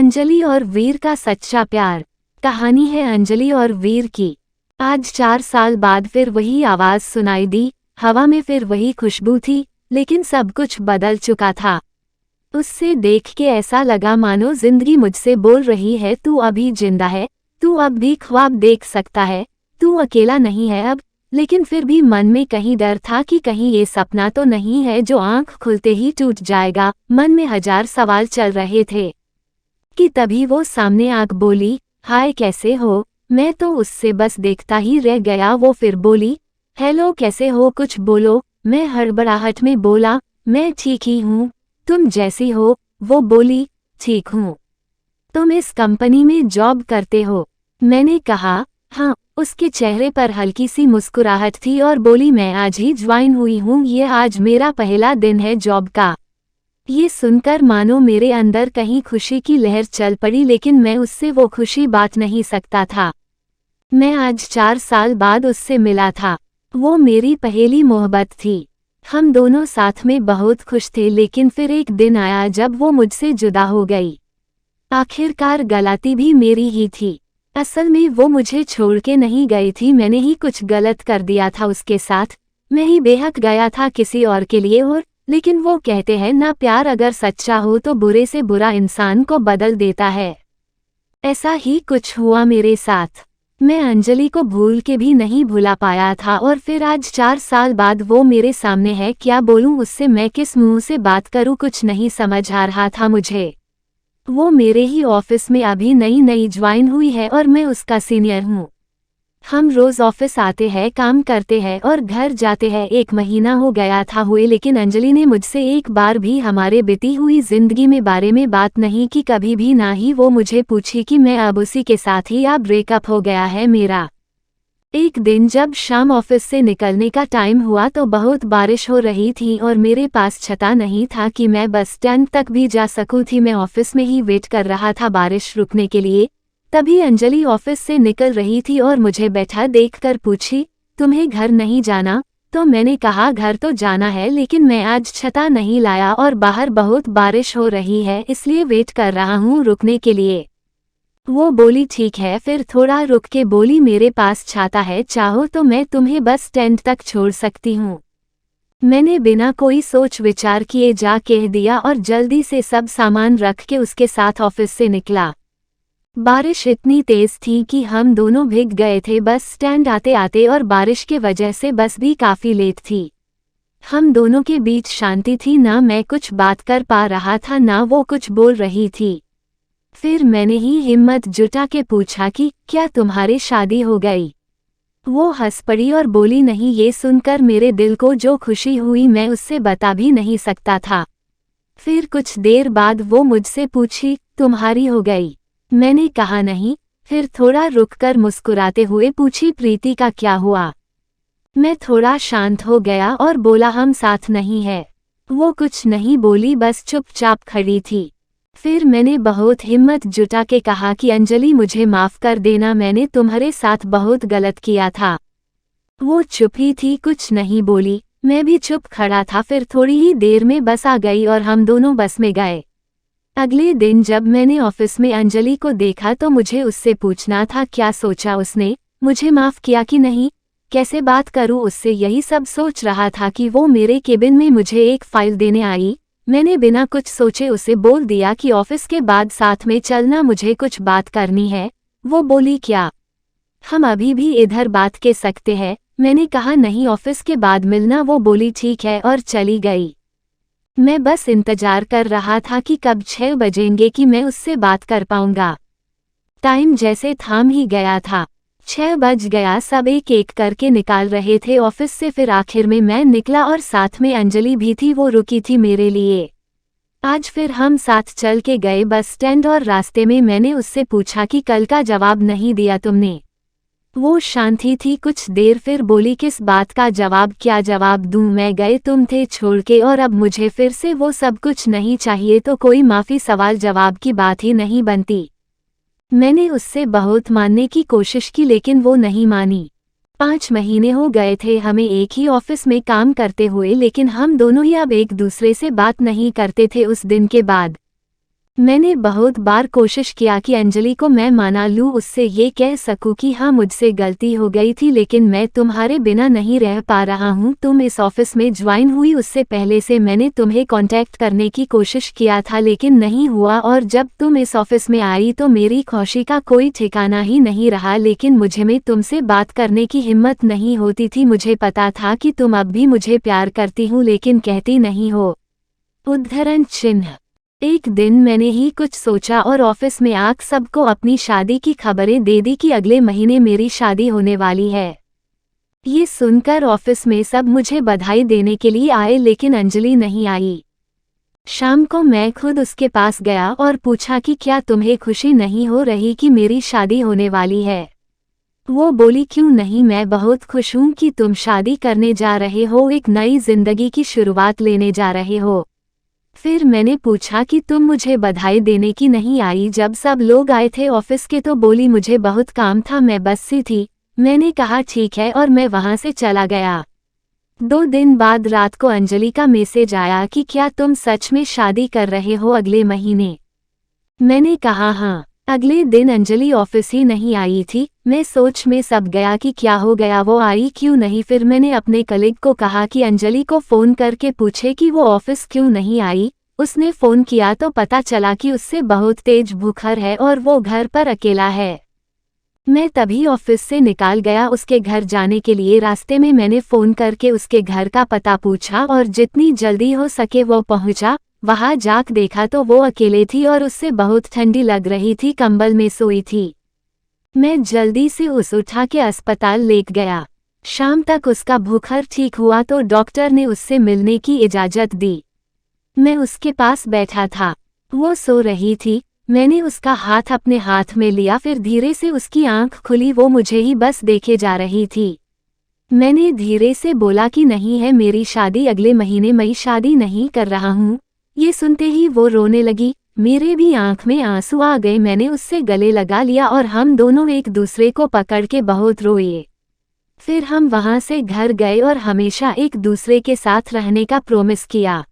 अंजलि और वीर का सच्चा प्यार। कहानी है अंजलि और वीर की। आज 4 साल बाद फिर वही आवाज सुनाई दी, हवा में फिर वही खुशबू थी, लेकिन सब कुछ बदल चुका था। उससे देख के ऐसा लगा मानो जिंदगी मुझसे बोल रही है, तू अभी जिंदा है, तू अब भी ख्वाब देख सकता है, तू अकेला नहीं है अब। लेकिन फिर भी मन में कहीं डर था कि कहीं ये सपना तो नहीं है जो आंख खुलते ही टूट जाएगा। मन में 1000 सवाल चल रहे थे कि तभी वो सामने आके बोली, हाय कैसे हो। मैं तो उससे बस देखता ही रह गया। वो फिर बोली, हेलो कैसे हो, कुछ बोलो। मैं हड़बड़ाहट में बोला, मैं ठीक ही हूँ, तुम जैसी हो। वो बोली, ठीक हूँ। तुम इस कंपनी में जॉब करते हो? मैंने कहा, हाँ। उसके चेहरे पर हल्की सी मुस्कुराहट थी और बोली, मैं आज ही ज्वाइन हुई हूँ, ये आज मेरा पहला दिन है जॉब का। ये सुनकर मानो मेरे अंदर कहीं खुशी की लहर चल पड़ी, लेकिन मैं उससे वो खुशी बांट नहीं सकता था। मैं आज 4 साल बाद उससे मिला था। वो मेरी पहली मोहब्बत थी। हम दोनों साथ में बहुत खुश थे, लेकिन फिर एक दिन आया जब वो मुझसे जुदा हो गई। आखिरकार गलती भी मेरी ही थी। असल में वो मुझे छोड़ के नहीं गई थी, मैंने ही कुछ गलत कर दिया था उसके साथ। मैं ही बेहक गया था किसी और के लिए। और लेकिन वो कहते हैं ना, प्यार अगर सच्चा हो तो बुरे से बुरा इंसान को बदल देता है। ऐसा ही कुछ हुआ मेरे साथ। मैं अंजलि को भूल के भी नहीं भुला पाया था, और फिर आज 4 साल बाद वो मेरे सामने है। क्या बोलूं उससे, मैं किस मुंह से बात करूं, कुछ नहीं समझ आ रहा था मुझे। वो मेरे ही ऑफिस में अभी नई ज्वाइन हुई है और मैं उसका सीनियर हूँ। हम रोज ऑफिस आते हैं, काम करते हैं और घर जाते हैं। 1 महीना हो गया था हुए, लेकिन अंजलि ने मुझसे एक बार भी हमारे बीती हुई जिंदगी में बारे में बात नहीं की, कभी भी ना ही वो मुझे पूछी कि मैं अब उसी के साथ ही अब ब्रेकअप हो गया है मेरा। एक दिन जब शाम ऑफिस से निकलने का टाइम हुआ तो बहुत बारिश हो रही थी और मेरे पास छता नहीं था कि मैं बस स्टैंड तक भी जा सकूं थी। मैं ऑफिस में ही वेट कर रहा था बारिश रुकने के लिए। तभी अंजलि ऑफिस से निकल रही थी और मुझे बैठा देखकर पूछी, तुम्हें घर नहीं जाना? तो मैंने कहा, घर तो जाना है, लेकिन मैं आज छता नहीं लाया और बाहर बहुत बारिश हो रही है, इसलिए वेट कर रहा हूँ रुकने के लिए। वो बोली, ठीक है। फिर थोड़ा रुक के बोली, मेरे पास छाता है, चाहो तो मैं तुम्हें बस स्टैंड तक छोड़ सकती हूँ। मैंने बिना कोई सोच विचार किए जा कह दिया और जल्दी से सब सामान रख के उसके साथ ऑफिस से निकला। बारिश इतनी तेज थी कि हम दोनों भीग गए थे बस स्टैंड आते आते, और बारिश के वजह से बस भी काफी लेट थी। हम दोनों के बीच शांति थी, ना मैं कुछ बात कर पा रहा था ना वो कुछ बोल रही थी। फिर मैंने ही हिम्मत जुटा के पूछा कि क्या तुम्हारी शादी हो गई? वो हंस पड़ी और बोली, नहीं। ये सुनकर मेरे दिल को जो खुशी हुई मैं उससे बता भी नहीं सकता था। फिर कुछ देर बाद वो मुझसे पूछी, तुम्हारी हो गई? मैंने कहा नहीं। फिर थोड़ा रुककर मुस्कुराते हुए पूछी, प्रीति का क्या हुआ? मैं थोड़ा शांत हो गया और बोला, हम साथ नहीं है। वो कुछ नहीं बोली, बस चुपचाप खड़ी थी। फिर मैंने बहुत हिम्मत जुटा के कहा कि अंजलि मुझे माफ कर देना, मैंने तुम्हारे साथ बहुत गलत किया था। वो चुप ही थी, कुछ नहीं बोली। मैं भी चुप खड़ा था। फिर थोड़ी ही देर में बस आ गई और हम दोनों बस में गए। अगले दिन जब मैंने ऑफिस में अंजलि को देखा तो मुझे उससे पूछना था क्या सोचा उसने, मुझे माफ किया कि नहीं, कैसे बात करूं उससे, यही सब सोच रहा था कि वो मेरे केबिन में मुझे एक फाइल देने आई। मैंने बिना कुछ सोचे उसे बोल दिया कि ऑफिस के बाद साथ में चलना, मुझे कुछ बात करनी है। वो बोली, क्या? हम अभी भी इधर बात कर सकते हैं? मैंने कहा, नहीं, ऑफिस के बाद मिलना। वो बोली, ठीक है, और चली गई। मैं बस इंतजार कर रहा था कि कब 6 बजेंगे कि मैं उससे बात कर पाऊंगा। टाइम जैसे थाम ही गया था। 6 बज गया, सब एक एक करके निकाल रहे थे ऑफिस से। फिर आखिर में मैं निकला और साथ में अंजलि भी थी, वो रुकी थी मेरे लिए। आज फिर हम साथ चल के गए बस स्टैंड, और रास्ते में मैंने उससे पूछा कि कल का जवाब नहीं दिया तुमने? वो शांति थी कुछ देर, फिर बोली, किस बात का जवाब? क्या जवाब दूं मैं? गए तुम थे छोड़ के, और अब मुझे फिर से वो सब कुछ नहीं चाहिए, तो कोई माफी सवाल जवाब की बात ही नहीं बनती। मैंने उससे बहुत मानने की कोशिश की, लेकिन वो नहीं मानी। 5 महीने हो गए थे हमें एक ही ऑफिस में काम करते हुए, लेकिन हम दोनों ही अब एक दूसरे से बात नहीं करते थे उस दिन के बाद। मैंने बहुत बार कोशिश किया कि अंजलि को मैं मना लूं, उससे ये कह सकूं कि हाँ मुझसे गलती हो गई थी, लेकिन मैं तुम्हारे बिना नहीं रह पा रहा हूँ। तुम इस ऑफिस में ज्वाइन हुई उससे पहले से मैंने तुम्हें कांटेक्ट करने की कोशिश किया था, लेकिन नहीं हुआ, और जब तुम इस ऑफिस में आई तो मेरी खुशी का कोई ठिकाना ही नहीं रहा। लेकिन मुझे में तुमसे बात करने की हिम्मत नहीं होती थी। मुझे पता था कि तुम अब भी मुझे प्यार करती हो, लेकिन कहती नहीं हो। उद्धरण चिन्ह। एक दिन मैंने ही कुछ सोचा और ऑफिस में आकर सबको अपनी शादी की खबरें दे दी कि अगले महीने मेरी शादी होने वाली है। ये सुनकर ऑफिस में सब मुझे बधाई देने के लिए आए, लेकिन अंजलि नहीं आई। शाम को मैं खुद उसके पास गया और पूछा कि क्या तुम्हें खुशी नहीं हो रही कि मेरी शादी होने वाली है। वो बोली क्यों नहीं, मैं बहुत खुश हूँ कि तुम शादी करने जा रहे हो, एक नई जिंदगी की शुरुआत लेने जा रहे हो। फिर मैंने पूछा कि तुम मुझे बधाई देने की नहीं आई जब सब लोग आए थे ऑफिस के, तो बोली मुझे बहुत काम था, मैं बस सी थी। मैंने कहा ठीक है और मैं वहां से चला गया। 2 दिन बाद रात को अंजलि का मैसेज आया कि क्या तुम सच में शादी कर रहे हो अगले महीने। मैंने कहा हाँ। अगले दिन अंजलि ऑफिस ही नहीं आई थी। मैं सोच में सब गया कि क्या हो गया, वो आई क्यों नहीं। फिर मैंने अपने कलीग को कहा कि अंजलि को फ़ोन करके पूछे कि वो ऑफिस क्यों नहीं आई। उसने फ़ोन किया तो पता चला कि उससे बहुत तेज बुखार है और वो घर पर अकेला है। मैं तभी ऑफिस से निकाल गया उसके घर जाने के लिए। रास्ते में मैंने फ़ोन करके उसके घर का पता पूछा और जितनी जल्दी हो सके वो पहुंचा। वहां जाकर देखा तो वो अकेले थी और उससे बहुत ठंडी लग रही थी, कंबल में सोई थी। मैं जल्दी से उसे उठा के अस्पताल ले गया। शाम तक उसका बुखार ठीक हुआ तो डॉक्टर ने उससे मिलने की इजाज़त दी। मैं उसके पास बैठा था, वो सो रही थी। मैंने उसका हाथ अपने हाथ में लिया, फिर धीरे से उसकी आंख खुली। वो मुझे ही बस देखे जा रही थी। मैंने धीरे से बोला कि नहीं है मेरी शादी अगले महीने, मैं शादी नहीं कर रहा हूँ। ये सुनते ही वो रोने लगी। मेरे भी आंख में आंसू आ गए। मैंने उससे गले लगा लिया और हम दोनों एक दूसरे को पकड़ के बहुत रोए। फिर हम वहां से घर गए और हमेशा एक दूसरे के साथ रहने का प्रॉमिस किया।